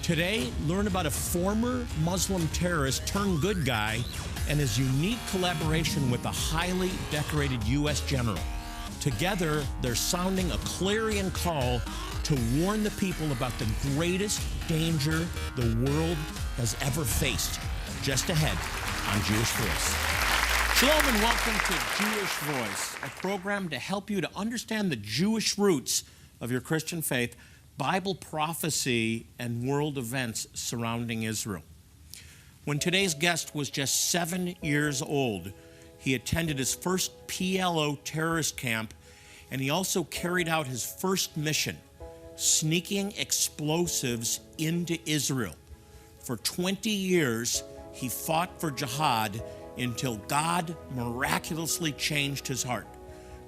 Today, learn about a former Muslim terrorist turned good guy and his unique collaboration with a highly decorated U.S. general. Together, they're sounding a clarion call to warn the people about the greatest danger the world has ever faced. Just ahead on Jewish Voice. Shalom and welcome to Jewish Voice, a program to help you to understand the Jewish roots of your Christian faith, Bible prophecy, and world events surrounding Israel. When today's guest was just 7 years old, he attended his first PLO terrorist camp, and he also carried out his first mission, sneaking explosives into Israel. For 20 years, he fought for jihad until God miraculously changed his heart.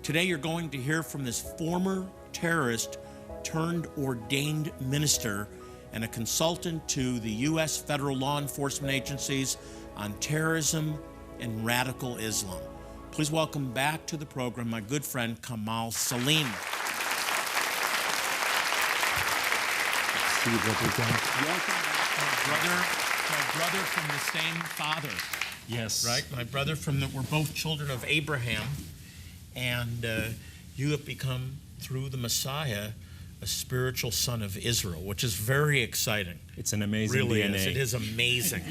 Today, you're going to hear from this former terrorist turned ordained minister and a consultant to the U.S. federal law enforcement agencies on terrorism and radical Islam. Please welcome back to the program my good friend Kamal Saleem. My brother from the same father. Yes. Right? My brother we're both children of Abraham, and you have become, through the Messiah, a spiritual son of Israel, which is very exciting. It's an amazing really DNA. Is. It is amazing.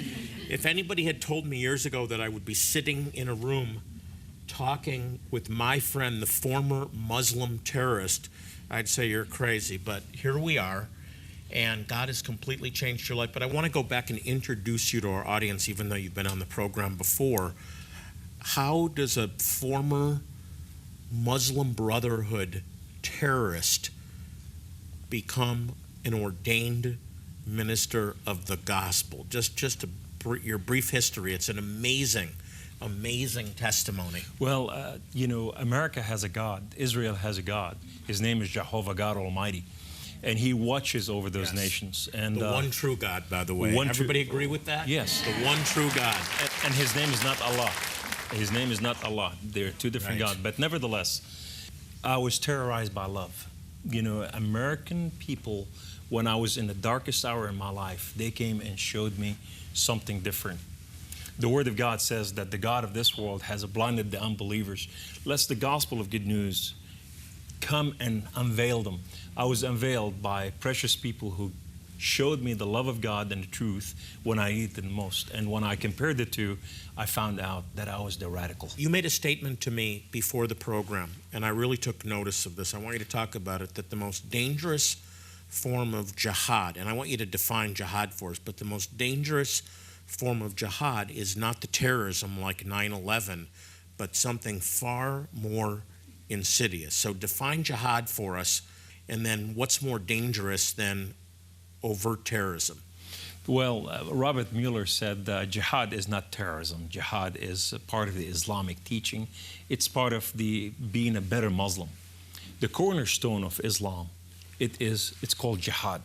If anybody had told me years ago that I would be sitting in a room talking with my friend, the former Muslim terrorist, I'd say you're crazy. But here we are, and God has completely changed your life. But I want to go back and introduce you to our audience, even though you've been on the program before. How does a former Muslim Brotherhood terrorist become an ordained minister of the gospel? Just your brief history. It's an amazing testimony. Well, America has a God. Israel has a God. His name is Jehovah God Almighty. And he watches over those nations. And the one true God, by the way. Everybody agree with that? Yes. The one true God. And his name is not Allah. His name is not Allah. They're two different gods. But nevertheless, I was terrorized by love. American people, when I was in the darkest hour in my life, they came and showed me something different. The Word of God says that the God of this world has blinded the unbelievers, lest the gospel of good news come and unveil them. I was unveiled by precious people who showed me the love of God and the truth when I needed it the most. And when I compared the two, I found out that I was the radical. You made a statement to me before the program, and I really took notice of this. I want you to talk about it, that the most dangerous form of jihad, and I want you to define jihad for us, but the most dangerous form of jihad is not the terrorism like 9/11, but something far more insidious. So define jihad for us, and then what's more dangerous than overt terrorism? Well, Robert Mueller said jihad is not terrorism. Jihad is part of the Islamic teaching. It's part of being a better Muslim. The cornerstone of Islam, it's called jihad.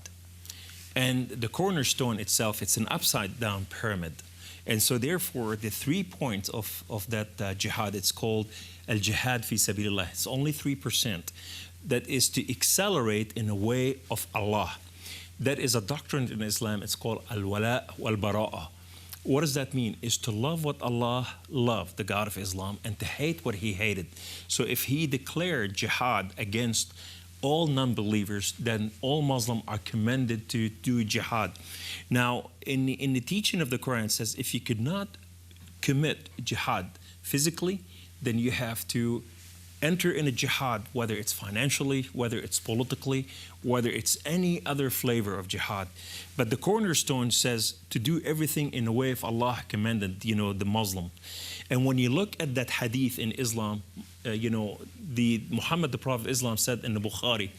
And the cornerstone itself, it's an upside-down pyramid. And so therefore, the 3 points of that jihad, it's called al-jihad fi sabilillah. It's only 3%. That is to accelerate in the way of Allah. That is a doctrine in Islam. It's called al-wala wal-bara'a. What does that mean? Is to love what Allah loved, the God of Islam, and to hate what He hated. So if He declared jihad against all non-believers, then all Muslims are commended to do jihad. Now, in the teaching of the Quran, it says if you could not commit jihad physically, then you have to enter in a jihad, whether it's financially, whether it's politically, whether it's any other flavor of jihad. But the cornerstone says to do everything in the way of Allah commanded, the Muslim. And when you look at that hadith in Islam, Muhammad, the Prophet of Islam, said in the Bukhari,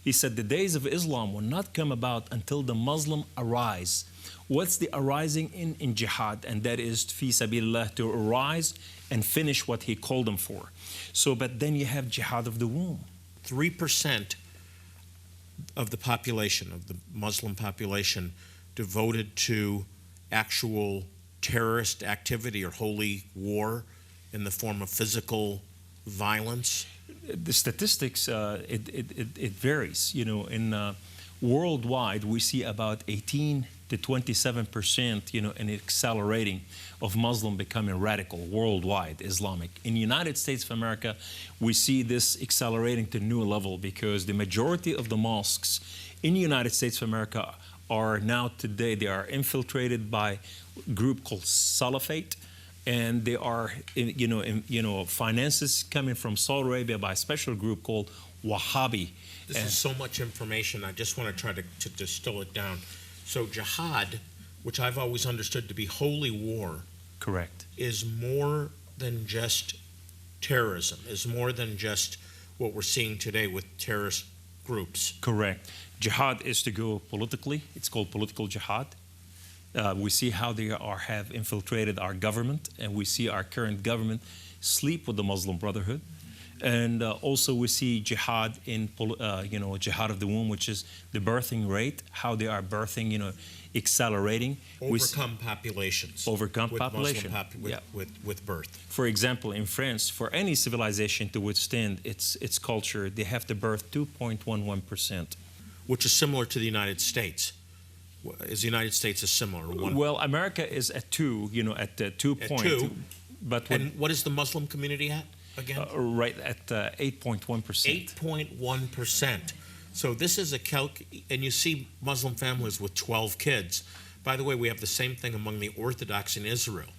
he said, the days of Islam will not come about until the Muslim arise. What's the arising in jihad? And that is fi sabilillah, to arise and finish what he called them for. So, but then you have jihad of the womb. 3% of the population, of the Muslim population, devoted to actual terrorist activity or holy war in the form of physical violence? The statistics, it varies. Worldwide, we see about 18 to 27%, an accelerating of Muslim becoming radical worldwide, Islamic. In the United States of America, we see this accelerating to a new level because the majority of the mosques in the United States of America are now today, they are infiltrated by a group called Salafate, and they are, finances coming from Saudi Arabia by a special group called Wahhabi. This is so much information. I just want to try to distill it down. So jihad, which I've always understood to be holy war, correct, is more than just terrorism, is more than just what we're seeing today with terrorist groups. Correct. Jihad is to go politically. It's called political jihad. We see how they have infiltrated our government, and we see our current government sleep with the Muslim Brotherhood. And also we see jihad in, jihad of the womb, which is the birthing rate, how they are birthing, accelerating. Overcome populations. Overcome population. With birth. For example, in France, for any civilization to withstand its culture, they have to birth 2.11%. Which is similar to the United States. Is the United States a similar one? Well, America is at 2, at 2.2. But and what is the Muslim community at? Again? Right at 8.1%. 8.1%. So this is a and you see Muslim families with 12 kids. By the way, we have the same thing among the Orthodox in Israel.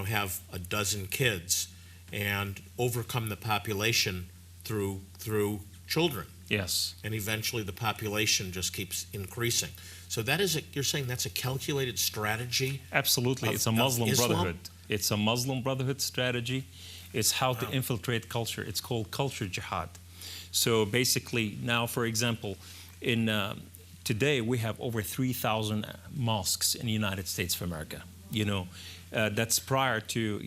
Have a dozen kids and overcome the population through children. Yes. And eventually the population just keeps increasing. So that is you're saying that's a calculated strategy? Absolutely. It's a Muslim Brotherhood. It's a Muslim Brotherhood strategy. It's how to infiltrate culture. It's called culture jihad. So basically now, for example, today we have over 3,000 mosques in the United States of America. That's prior to,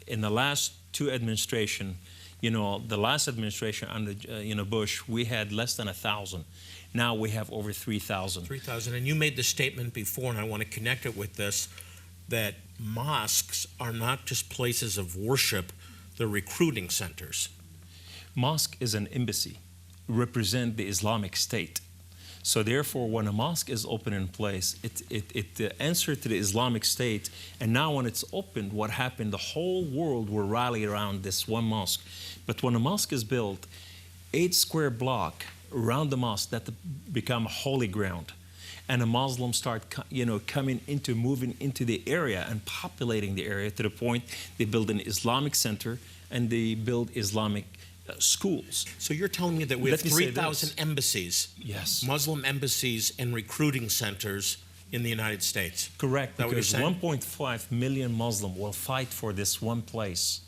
in the last two administrations, the last administration under, Bush, we had less than 1,000. Now we have over 3,000. 3,000. And you made the statement before, and I want to connect it with this, that mosques are not just places of worship, they're recruiting centers. Mosque is an embassy, represent the Islamic State. So therefore, when a mosque is open in place, it answers to the Islamic State. And now when it's opened, what happened? The whole world will rally around this one mosque. But when a mosque is built, 8 square block around the mosque, that become holy ground. And the Muslims start, moving into the area and populating the area to the point they build an Islamic center and they build Islamic schools. So you're telling me that we have 3,000 embassies, yes, Muslim embassies and recruiting centers in the United States? Correct, because 1.5 million Muslims will fight for this one place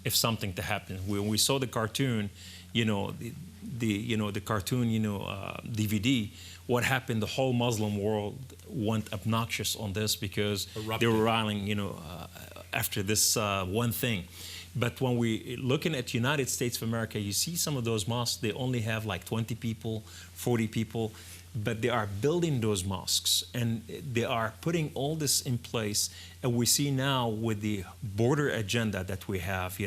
if something to happen. When we saw the cartoon, the cartoon, DVD, what happened? The whole Muslim world went obnoxious on this because they were rallying, after this one thing. But when we looking at United States of America, you see some of those mosques, they only have like 20 people, 40 people, but they are building those mosques and they are putting all this in place. And we see now with the border agenda that we have,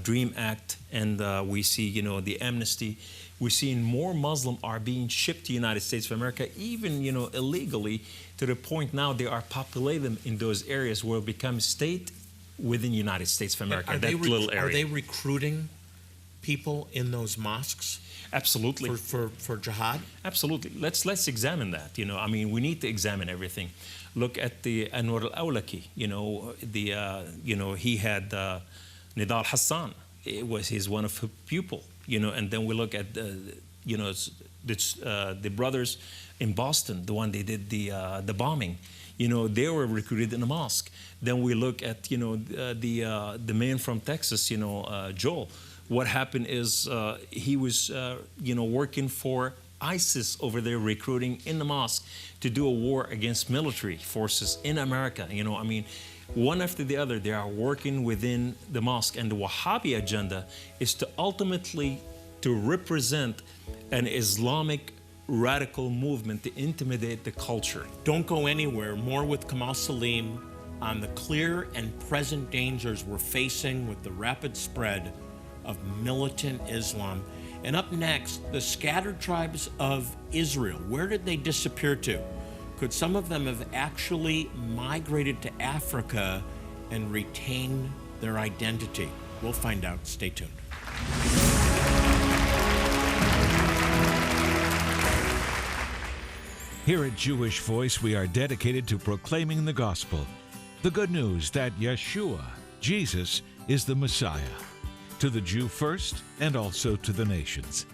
DREAM Act, and we see, the amnesty, we're seeing more Muslims are being shipped to the United States of America, even, illegally, to the point now they are populating in those areas where it becomes state within the United States of America, that little area. Are they recruiting people in those mosques? Absolutely. For jihad? Absolutely. Let's examine that. We need to examine everything. Look at the Anwar al-Awlaki. He had Nidal Hassan. He's one of his pupil. And then we look at the brothers in Boston, the one they did the bombing. They were recruited in a mosque. Then we look at, the man from Texas, Joel. What happened is he was, working for ISIS over there, recruiting in the mosque to do a war against military forces in America. One after the other, they are working within the mosque. And the Wahhabi agenda is to ultimately to represent an Islamic radical movement to intimidate the culture. Don't go anywhere. More with Kamal Saleem on the clear and present dangers we're facing with the rapid spread of militant Islam And up next, the scattered tribes of Israel. Where did they disappear to? Could some of them have actually migrated to Africa and retain their identity? We'll find out. Stay tuned. Here at Jewish Voice, we are dedicated to proclaiming the gospel, the good news that Yeshua, Jesus, is the Messiah, to the Jew first and also to the nations.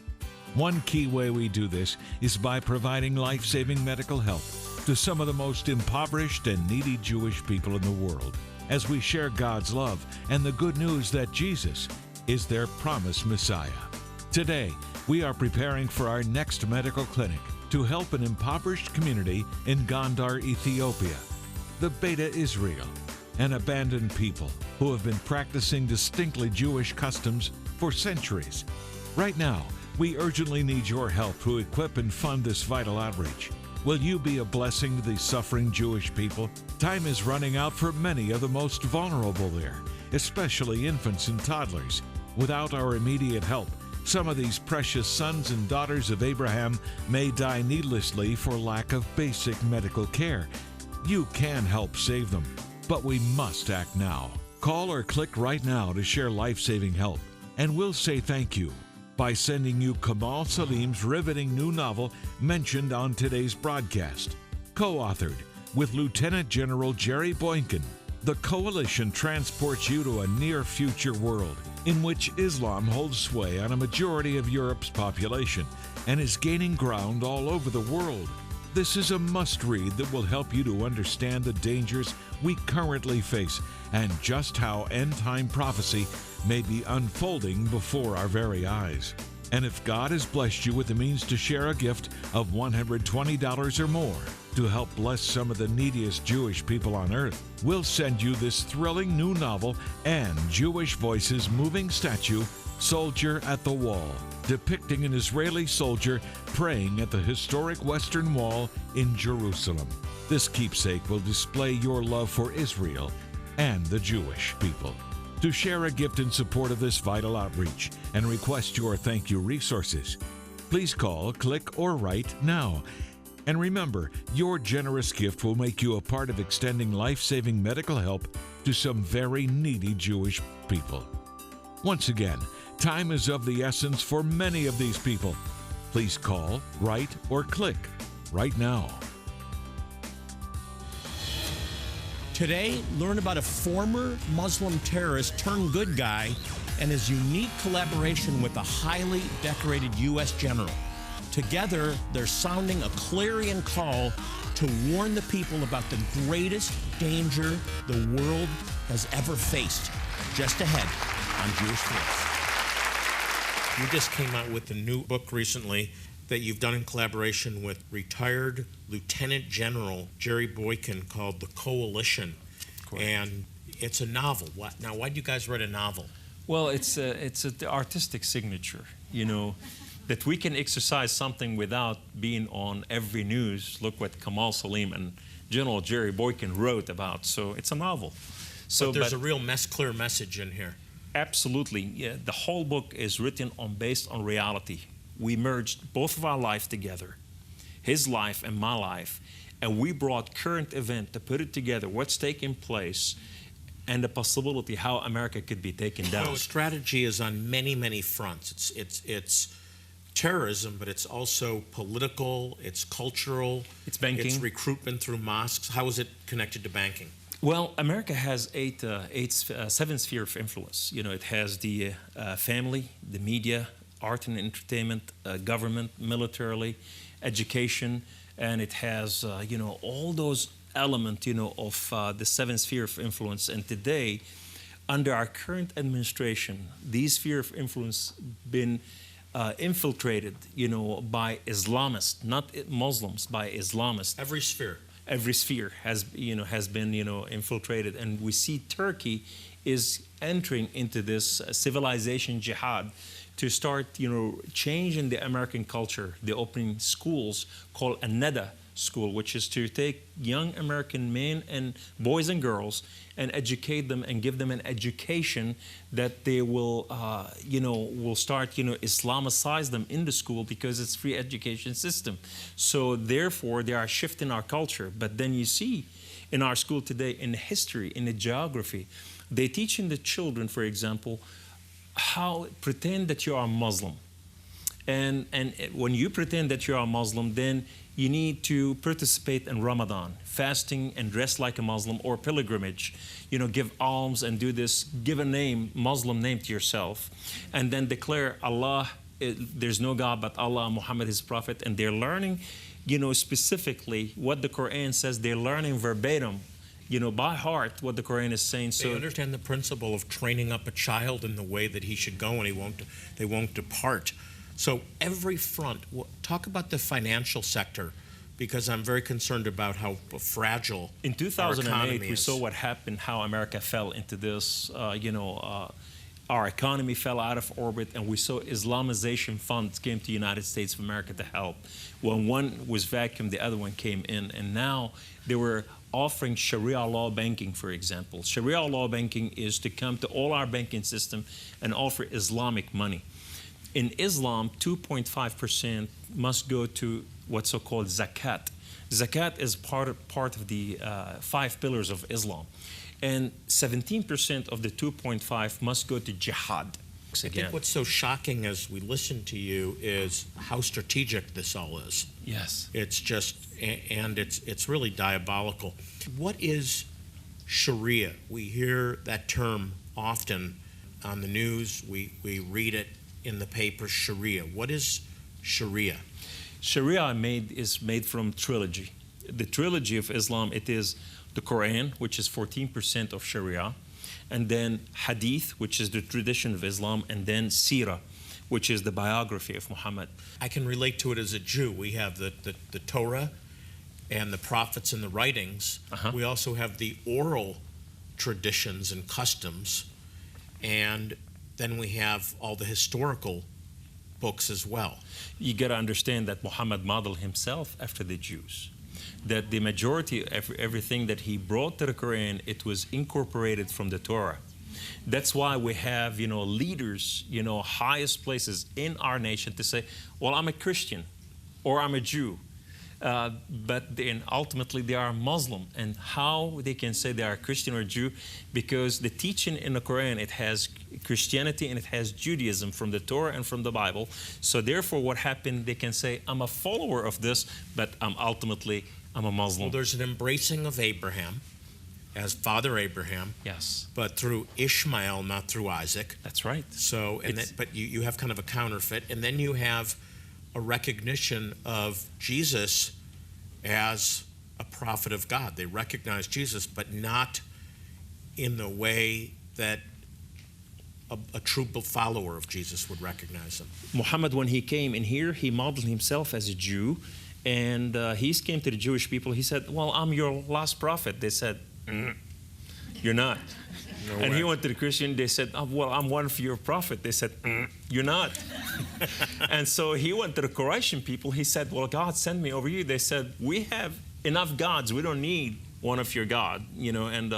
One key way we do this is by providing life-saving medical help to some of the most impoverished and needy Jewish people in the world, as we share God's love and the good news that Jesus is their promised Messiah. Today, we are preparing for our next medical clinic to help an impoverished community in Gondar, Ethiopia, the Beta Israel, an abandoned people who have been practicing distinctly Jewish customs for centuries. Right now, we urgently need your help to equip and fund this vital outreach. Will you be a blessing to these suffering Jewish people? Time is running out for many of the most vulnerable there, especially infants and toddlers. Without our immediate help, some of these precious sons and daughters of Abraham may die needlessly for lack of basic medical care. You can help save them, but we must act now. Call or click right now to share life-saving help, and we'll say thank you by sending you Kamal Saleem's riveting new novel mentioned on today's broadcast. Co-authored with Lieutenant General Jerry Boykin, the coalition transports you to a near-future world in which Islam holds sway on a majority of Europe's population and is gaining ground all over the world. This is a must-read that will help you to understand the dangers we currently face and just how end-time prophecy may be unfolding before our very eyes. And if God has blessed you with the means to share a gift of $120 or more to help bless some of the neediest Jewish people on earth, we'll send you this thrilling new novel and Jewish Voices moving statue, Soldier at the Wall, depicting an Israeli soldier praying at the historic Western Wall in Jerusalem. This keepsake will display your love for Israel and the Jewish people. To share a gift in support of this vital outreach and request your thank you resources, please call, click, or write now. And remember, your generous gift will make you a part of extending life-saving medical help to some very needy Jewish people. Once again, time is of the essence for many of these people. Please call, write, or click right now. Today, learn about a former Muslim terrorist turned good guy and his unique collaboration with a highly decorated U.S. general. Together, they're sounding a clarion call to warn the people about the greatest danger the world has ever faced. Just ahead on Jewish Voice. You just came out with a new book recently that you've done in collaboration with retired Lieutenant General Jerry Boykin called The Coalition. Correct. And it's a novel. Now, why did you guys write a novel? Well, it's the artistic signature, that we can exercise something without being on every news. Look what Kamal Saleem and General Jerry Boykin wrote about. So it's a novel. But there's a real clear message in here. Absolutely. Yeah, the whole book is written based on reality. We merged both of our lives together, his life and my life, and we brought current event to put it together, what's taking place, and the possibility how America could be taken down. So strategy is on many, many fronts. It's terrorism, but it's also political, it's cultural, it's banking, it's recruitment through mosques. How is it connected to banking? Well, America has seven spheres of influence. It has the family, the media, art and entertainment, government, militarily, education, and it has, all those elements, of the seven spheres of influence. And today, under our current administration, these spheres of influence been infiltrated, by Islamists, not Muslims, by Islamists. Every sphere has been, infiltrated, and we see Turkey is entering into this civilization jihad to start, changing the American culture. They're opening schools called a NEDA school, which is to take young American men and boys and girls and educate them and give them an education that they will, will start, Islamicize them in the school because it's free education system. So therefore, they are shifting our culture. But then you see in our school today, in history, in the geography, they teaching the children, for example, how pretend that you are Muslim. And when you pretend that you are Muslim, then you need to participate in Ramadan, fasting and dress like a Muslim, or pilgrimage, give alms and do this, give a name, Muslim name to yourself, and then declare Allah, there's no God but Allah, Muhammad is prophet, and they're learning, specifically what the Quran says. They're learning verbatim, by heart what the Quran is saying. So they understand the principle of training up a child in the way that he should go, and they won't depart. So every front, talk about the financial sector, because I'm very concerned about how fragile in our economy 2008 we is. saw what happened, how America fell into this, our economy fell out of orbit, and we saw Islamization funds came to the United States of America to help. When one was vacuumed, the other one came in, and now they were offering Sharia law banking, for example. Sharia law banking is to come to all our banking system and offer Islamic money. In Islam, 2.5% must go to what's so-called zakat. Zakat is part of the 5 pillars of Islam. And 17% of the 2.5 must go to jihad. I think what's so shocking as we listen to you is how strategic this all is. Yes. It's just, and it's really diabolical. What is Sharia? We hear that term often on the news. We read it in the paper, Sharia. What is Sharia? Sharia is made from trilogy. The trilogy of Islam, it is the Quran, which is 14% of Sharia, and then Hadith, which is the tradition of Islam, and then Sirah, which is the biography of Muhammad. I can relate to it as a Jew. We have the Torah and the prophets and the writings. We also have the oral traditions and customs, and then we have all the historical books as well. You got to understand that Muhammad modeled himself after the Jews. That the majority of everything that he brought to the Quran, it was incorporated from the Torah. That's why we have, leaders, highest places in our nation to say, well, I'm a Christian or I'm a Jew. But then ultimately they are Muslim. And how they can say they are Christian or Jew? Because the teaching in the Quran, it has Christianity and it has Judaism from the Torah and from the Bible. So therefore what happened, they can say, I'm a follower of this, but I'm a Muslim. Well, there's an embracing of Abraham as Father Abraham. Yes. But through Ishmael, not through Isaac. That's right. So, but you have kind of a counterfeit, and then you have a recognition of Jesus as a prophet of God. They recognize Jesus, but not in the way that a true follower of Jesus would recognize him. Muhammad, when he came in here, he modeled himself as a Jew, and he came to the Jewish people. He said, well, I'm your last prophet. They said, you're not. No and way. he went to the Christian. They said, oh, well, I'm one of your prophet. They said, you're not. And so he went to the Quraysh people. He said, well, God sent me over you. They said, we have enough gods. We don't need one of your God, and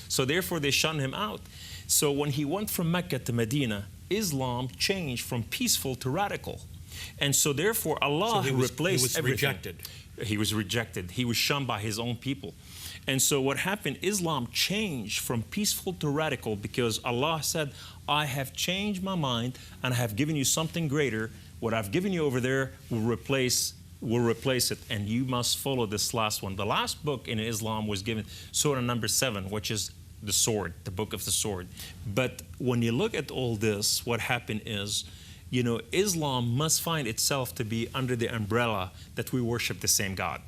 so therefore they shunned him out. So when he went from Mecca to Medina, Islam changed from peaceful to radical. And so therefore Allah replaced everything. Rejected. He was rejected. He was shunned by his own people. And so what happened, Islam changed from peaceful to radical because Allah said, I have changed my mind and I have given you something greater. What I've given you over there will replace it, and you must follow this last one. The last book in Islam was given, Surah number 7, which is the sword, the book of the sword. But when you look at all this, what happened is, Islam must find itself to be under the umbrella that we worship the same God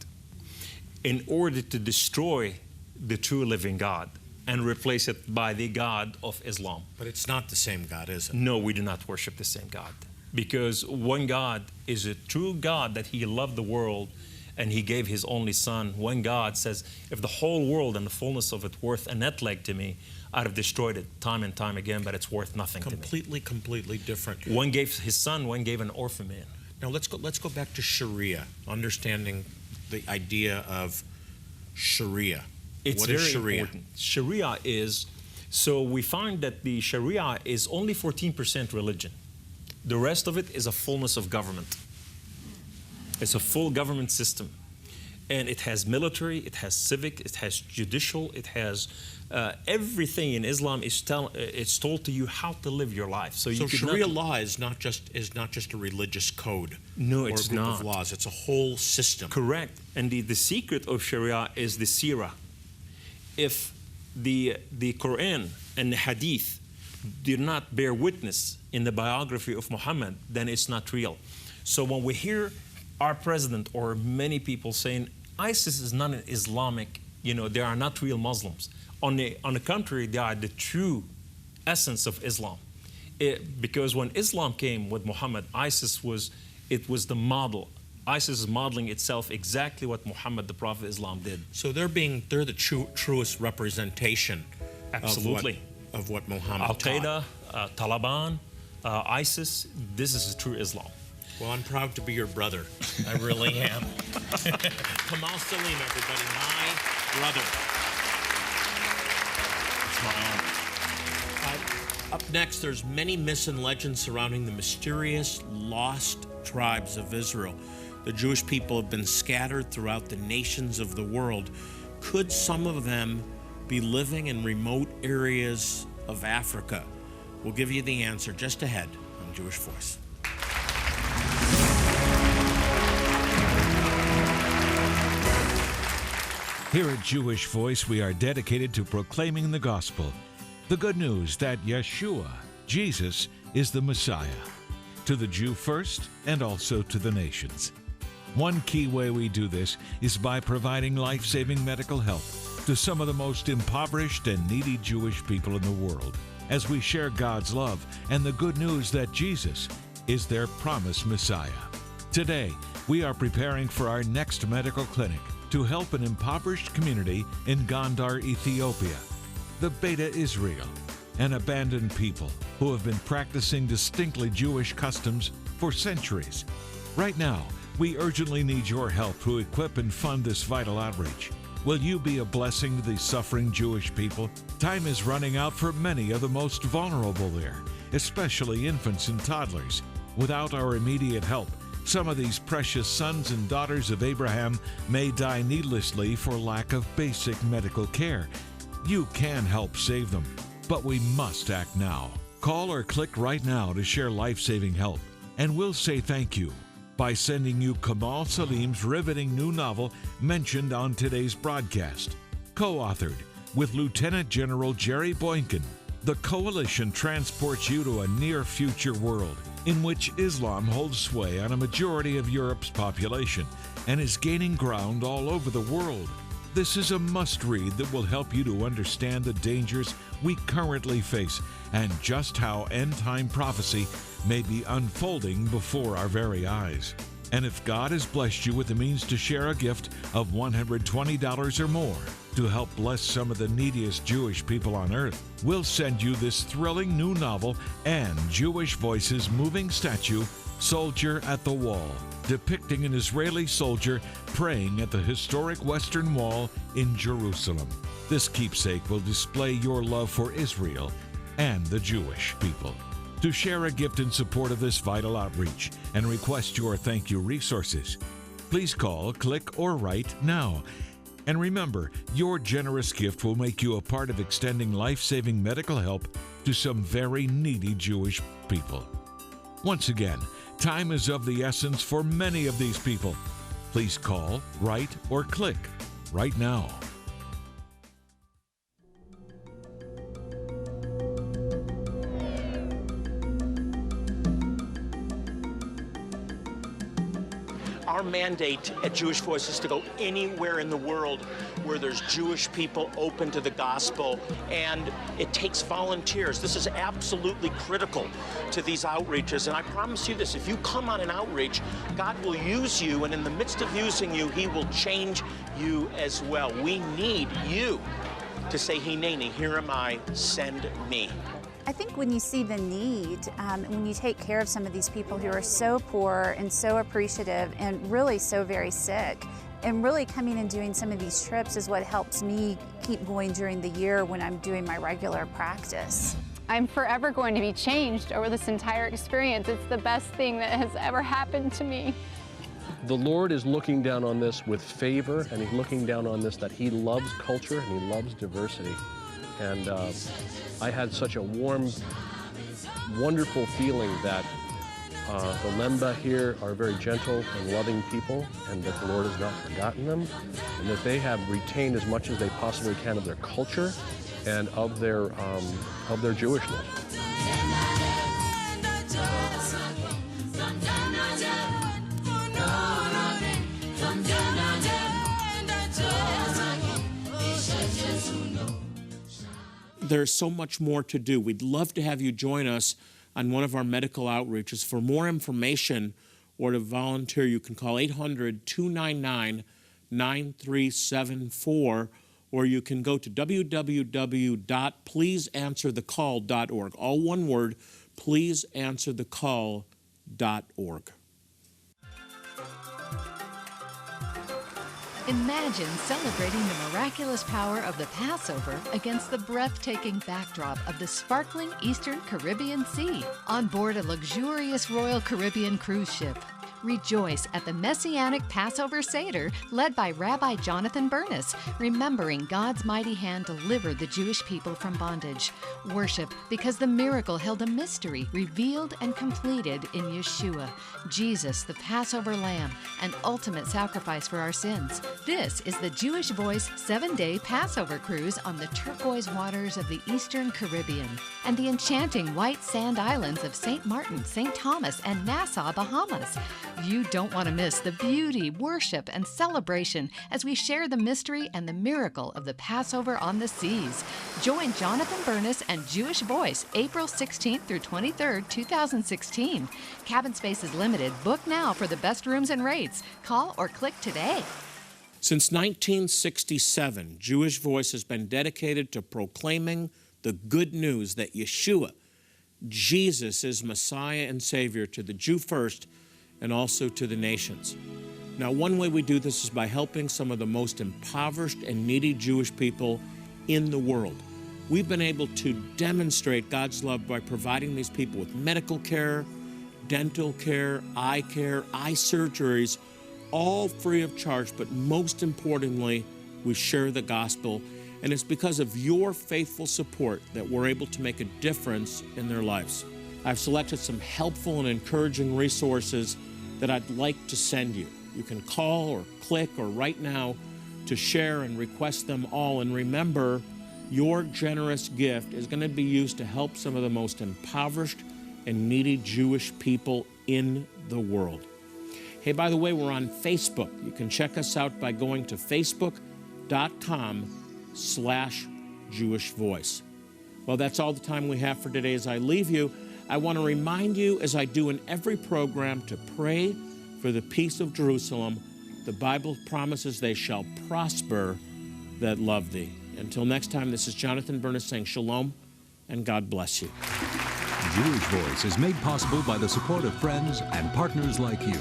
in order to destroy the true living God and replace it by the God of Islam. But it's not the same God, is it? No, we do not worship the same God. Because one God is a true God, that He loved the world and he gave his only son. When God says, if the whole world and the fullness of it worth a net leg to me, I'd have destroyed it time and time again, but it's worth nothing to me. Completely different. One gave his son, one gave an orphan man. Now let's go back to Sharia, understanding the idea of Sharia. It's what very is Sharia? important. Sharia is, so we find that the Sharia is only 14% religion. The rest of it is a fullness of government. It's a full government system. And it has military, it has civic, it has judicial, it has everything in Islam it's told to you how to live your life. So Sharia law is not just a religious code. No, or it's a group not. of laws. It's a whole system. Correct. And the secret of Sharia is the seerah. If the Quran and the Hadith do not bear witness in the biography of Muhammad, then it's not real. So when we hear our president or many people saying ISIS is not an Islamic, they are not real Muslims. On the contrary, they are the true essence of Islam. Because when Islam came with Muhammad, ISIS was the model. ISIS is modeling itself exactly what Muhammad, the Prophet of Islam, did. So they're the truest representation. Absolutely. Of what Muhammad Al-Qaeda, Taliban, ISIS, this is a true Islam. Well, I'm proud to be your brother. I really am. Kamal Saleem, everybody, my brother. It's my honor. Up next, there's many myths and legends surrounding the mysterious lost tribes of Israel. The Jewish people have been scattered throughout the nations of the world. Could some of them be living in remote areas of Africa? We'll give you the answer just ahead on Jewish Voice. Here at Jewish Voice, we are dedicated to proclaiming the gospel, the good news that Yeshua, Jesus, is the Messiah, to the Jew first and also to the nations. One key way we do this is by providing life-saving medical help to some of the most impoverished and needy Jewish people in the world, as we share God's love and the good news that Jesus is their promised Messiah. Today, we are preparing for our next medical clinic to help an impoverished community in Gondar, Ethiopia, the Beta Israel, an abandoned people who have been practicing distinctly Jewish customs for centuries. Right now, we urgently need your help to equip and fund this vital outreach. Will you be a blessing to the suffering Jewish people? Time is running out for many of the most vulnerable there, especially infants and toddlers. Without our immediate help, some of these precious sons and daughters of Abraham may die needlessly for lack of basic medical care. You can help save them, but we must act now. Call or click right now to share life-saving help, and we'll say thank you by sending you Kamal Saleem's riveting new novel mentioned on today's broadcast. Co-authored with Lieutenant General Jerry Boykin, the coalition transports you to a near-future world in which Islam holds sway on a majority of Europe's population and is gaining ground all over the world. This is a must-read that will help you to understand the dangers we currently face and just how end-time prophecy may be unfolding before our very eyes. And if God has blessed you with the means to share a gift of $120 or more to help bless some of the neediest Jewish people on earth, we'll send you this thrilling new novel and Jewish Voices moving statue, Soldier at the Wall, depicting an Israeli soldier praying at the historic Western Wall in Jerusalem. This keepsake will display your love for Israel and the Jewish people. To share a gift in support of this vital outreach and request your thank you resources, please call, click, or write now. And remember, your generous gift will make you a part of extending life-saving medical help to some very needy Jewish people. Once again, time is of the essence for many of these people. Please call, write, or click right now. Our mandate at Jewish Voice is to go anywhere in the world where there's Jewish people open to the gospel, and it takes volunteers. This is absolutely critical to these outreaches, and I promise you this, if you come on an outreach, God will use you, and in the midst of using you, he will change you as well. We need you to say, Hineni, here am I, send me. I think when you see the need, when you take care of some of these people who are so poor and so appreciative and really so very sick, and really coming and doing some of these trips is what helps me keep going during the year when I'm doing my regular practice. I'm forever going to be changed over this entire experience. It's the best thing that has ever happened to me. The Lord is looking down on this with favor, and he's looking down on this that he loves culture and he loves diversity. And I had such a warm, wonderful feeling that the Lemba here are very gentle and loving people, and that the Lord has not forgotten them, and that they have retained as much as they possibly can of their culture and of their Jewishness. There's so much more to do. We'd love to have you join us on one of our medical outreaches. For more information or to volunteer, you can call 800-299-9374, or you can go to www.pleaseanswerthecall.org. All one word, pleaseanswerthecall.org. Imagine celebrating the miraculous power of the Passover against the breathtaking backdrop of the sparkling Eastern Caribbean Sea on board a luxurious Royal Caribbean cruise ship. Rejoice at the Messianic Passover Seder led by Rabbi Jonathan Bernis, remembering God's mighty hand delivered the Jewish people from bondage. Worship because the miracle held a mystery revealed and completed in Yeshua, Jesus, the Passover Lamb, an ultimate sacrifice for our sins. This is the Jewish Voice 7-day Passover cruise on the turquoise waters of the Eastern Caribbean and the enchanting white sand islands of St. Martin, St. Thomas, and Nassau, Bahamas. You don't want to miss the beauty, worship, and celebration as we share the mystery and the miracle of the Passover on the seas. Join Jonathan Bernis and Jewish Voice April 16th through 23rd, 2016. Cabin space is limited. Book now for the best rooms and rates. Call or click today. Since 1967, Jewish Voice has been dedicated to proclaiming the good news that Yeshua, Jesus, is Messiah and Savior to the Jew first and also to the nations. Now, one way we do this is by helping some of the most impoverished and needy Jewish people in the world. We've been able to demonstrate God's love by providing these people with medical care, dental care, eye surgeries, all free of charge, but most importantly, we share the gospel, and it's because of your faithful support that we're able to make a difference in their lives. I've selected some helpful and encouraging resources that I'd like to send you. You can call or click or write now to share and request them all. And remember, your generous gift is going to be used to help some of the most impoverished and needy Jewish people in the world. Hey, by the way, we're on Facebook. You can check us out by going to facebook.com/Jewish Voice. Well, that's all the time we have for today. As I leave you, I want to remind you, as I do in every program, to pray for the peace of Jerusalem. The Bible promises they shall prosper that love thee. Until next time, this is Jonathan Bernis saying shalom, and God bless you. Jewish Voice is made possible by the support of friends and partners like you.